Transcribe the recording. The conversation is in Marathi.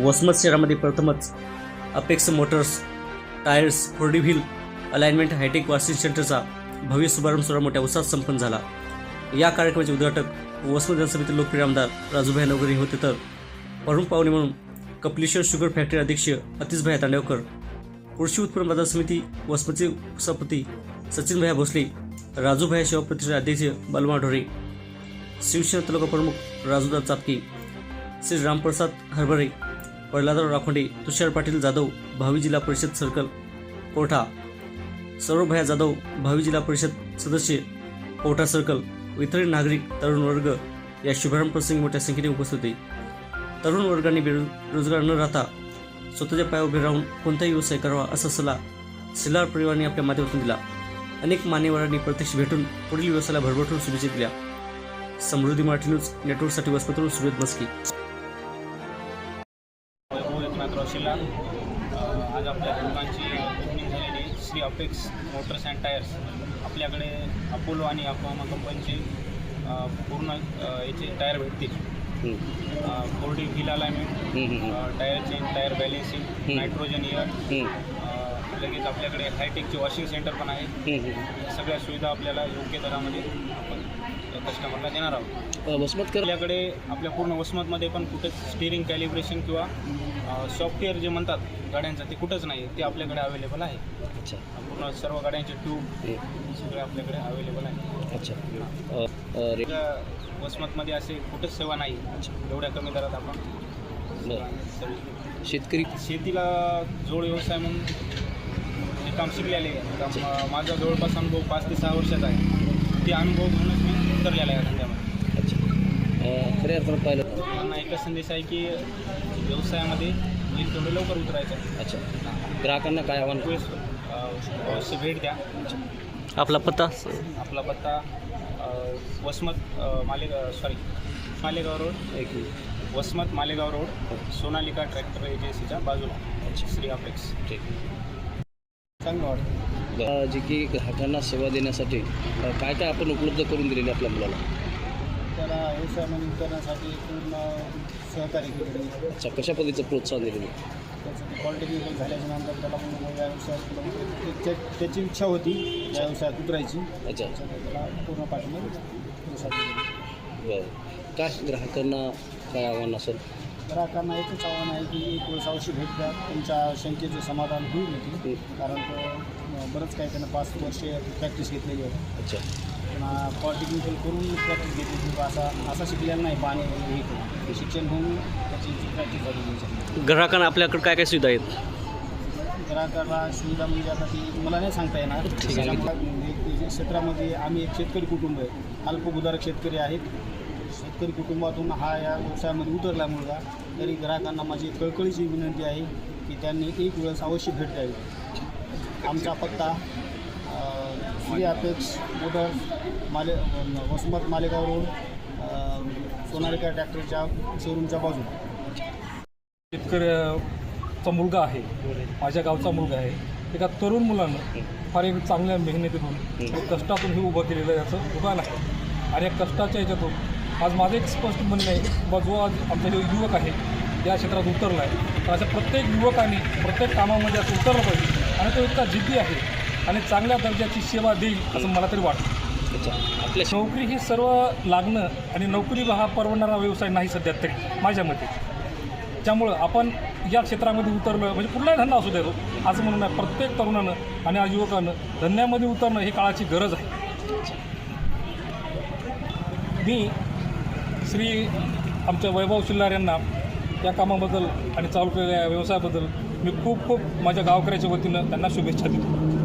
वसमत शहरामध्ये प्रथमच apex motors tyres 4D wheel alignment hi-tech washing सेंटरचा भव्य शुभारंभ सोहळा मोठ्या उत्साहात संपन्न झाला। या कार्यक्रमाचे उद्घाटक वसमत जनसमिती लोकप्रिय आमदार राजूभाई नवघरे होते, तर प्रमुख पाहुणे म्हणून कपिलेश्वर शुगर फॅक्टरी अध्यक्ष अतिशभाई तांडेवकर, कृषी उत्पन्न बाजार समिती वसमतचे सभापती सचिनभाई भोसले, राजूभाई सेवा प्रतिष्ठान अध्यक्ष बलमा ढोरे, शिवसेना तालुका प्रमुख राजूदा चापके, श्री रामप्रसाद हरभरे, प्रल्हादराव राखोंडे, तुषार पाटील जाधव, भावी जिल्हा परिषद सर्कल कोठा, सौरभभैया जाधव, भावी जिल्हा परिषद सदस्य कोठा सर्कल, इतर नागरिक, तरुण वर्ग या शुभारंभ प्रसंगी मोठ्या संख्येने उपस्थित होते। तरुण वर्गाने बेरोजगार न राहता स्वतःच्या पायावर उभे राहून कोणताही व्यवसाय करावा असा सल्ला सिल्लार परिवाराने आपल्या माध्यमातून दिला। अनेक मान्यवरांनी प्रत्यक्ष भेटून पुढील व्यवसायाला भरभरून शुभेच्छा दिल्या। समृद्धी मराठी न्यूज नेटवर्कसाठी वसमतवरून सुरेश मस्की। आज आपल्या दुकानाची ओपनिंग झालेली Shri apex Motors and tyres आपल्याकडे अपोलो आणि अपोमा कंपनीचे पूर्ण याचे टायर भेटतील। 4D wheel alignment, tyre change, tyre balancing, nitrogen air, लगेच आपल्याकडे हायटेकचे वॉशिंग सेंटर पण आहे। सगळ्या सुविधा आपल्याला योग्य दरामध्ये आपण कस्टमरला देणार आहोत। वसमत आपल्याकडे आपल्या पूर्ण वसमतमध्ये पण कुठेच स्टिअरिंग कॅलिब्रेशन किंवा सॉफ्टवेअर जे म्हणतात गाड्यांचं ते कुठंच नाही, ते आपल्याकडे अवेलेबल आहे। अच्छा, पूर्ण सर्व गाड्यांचे ट्यूब सगळे आपल्याकडे अवेलेबल आहे। अच्छा, वसमतमध्ये असे कुठंच सेवा नाही एवढ्या कमी दरात आपण शेतीला जोड व्यवसाय म्हणून हे काम शिकलेले आहे। माझा जवळपास अनुभव 5 ते 6 वर्षाचा आहे। ते अनुभव घेऊनच मी उतरलेला आहे धंद्यामध्ये। अच्छा, खऱ्या अर्थानं पाहिलं त्यांना एकच संदेश आहे की व्यवसायामध्ये होईल तेवढं लवकर उतरायचं। अच्छा, ग्राहकांना काय आव्हान? अवश्य भेट द्या। आपला पत्ता? आपला पत्ता Vasmat Malegaon road, Vasmat Malegaon road, Sonalika tractor एजन्सीच्या बाजूला श्री अपेक्स। ठीक, चांगलं वाटतं। जे की ग्राहकांना सेवा देण्यासाठी काय काय आपण उपलब्ध करून दिलेले आपल्या मुलाला? त्याला व्यवसायामध्ये उतरण्यासाठी पूर्ण सहकार्य केलेलं। अच्छा, कशा पद्धतीचं प्रोत्साहन दिलेलं? त्याचं पॉलिटेक्निकल झाल्याच्या नंतर त्याला पण या व्यवसायात त्याची इच्छा होती या व्यवसायात उतरायची। अच्छा, त्याला पूर्ण पाठिंबा बरं, काय ग्राहकांना काय आव्हान असेल? ग्राहकांना एकच आव्हान आहे की एक वेळेस अवश्य भेट द्या, तुमच्या शंकेचं समाधान होईल होती। कारण तो बरंच काही त्यानं 5 वर्षे प्रॅक्टिस घेतलेली आहे। अच्छा, पुन्हा पॉलिटेक्निकल करून प्रॅक्टिस घेतली, असा शिकलेला नाही पाणी वगैरे हे शिक्षण होऊन त्याची प्रॅक्टिस झाली। ग्राहकांना आपल्याकडे काय काय सुविधा आहेत? ग्राहकाला सुविधा म्हणजे आता ती मला नाही सांगता येणार। क्षेत्रामध्ये आम्ही एक शेतकरी कुटुंब आहे, अल्पभूधारक शेतकरी आहेत। शेतकरी कुटुंबातून हा या व्यवसायामध्ये उतरला मुलगा, तरी ग्राहकांना माझी कळकळीची विनंती आहे की त्यांनी एक वेळेस अवश्य भेट द्यावी। आमचा पत्ता Shri apex motor Vasmat Malegaon road, Sonalika ट्रॅक्टरच्या शोरूमच्या बाजूला। शेतकऱ्याचा मुलगा आहे, माझ्या गावचा मुलगा आहे। एका तरुण मुलानं फार एक चांगल्या मेहनतीतून कष्टातून हे उभं केलेलं याचं दुकान आहे। आणि या कष्टाच्या याच्यातून आज माझं एक स्पष्ट म्हणणं आहे की जो आज आमचा जो युवक आहे या क्षेत्रात उतरला आहे, तर अशा प्रत्येक युवकाने प्रत्येक कामामध्ये असं उतरलं पाहिजे। आणि तो इतका जिद्दी आहे आणि चांगल्या दर्जाची सेवा देईल असं मला तरी वाटतं। अच्छा, आपल्या नोकरी ही सर्व लागणं आणि नोकरी हा परवडणारा व्यवसाय नाही सध्या तरी माझ्या मते। त्यामुळं आपण या क्षेत्रामध्ये उतरलं म्हणजे कुठलाही धंदा असू द्या, असं म्हणून आहे प्रत्येक तरुणानं आणि आज युवकानं धंद्यामध्ये उतरणं ही काळाची गरज आहे। मी श्री आमच्या वैभव शिल्लार यांना या कामाबद्दल आणि चालू केलेल्या व्यवसायाबद्दल मी खूप माझ्या गावकऱ्याच्या वतीनं त्यांना शुभेच्छा देतो।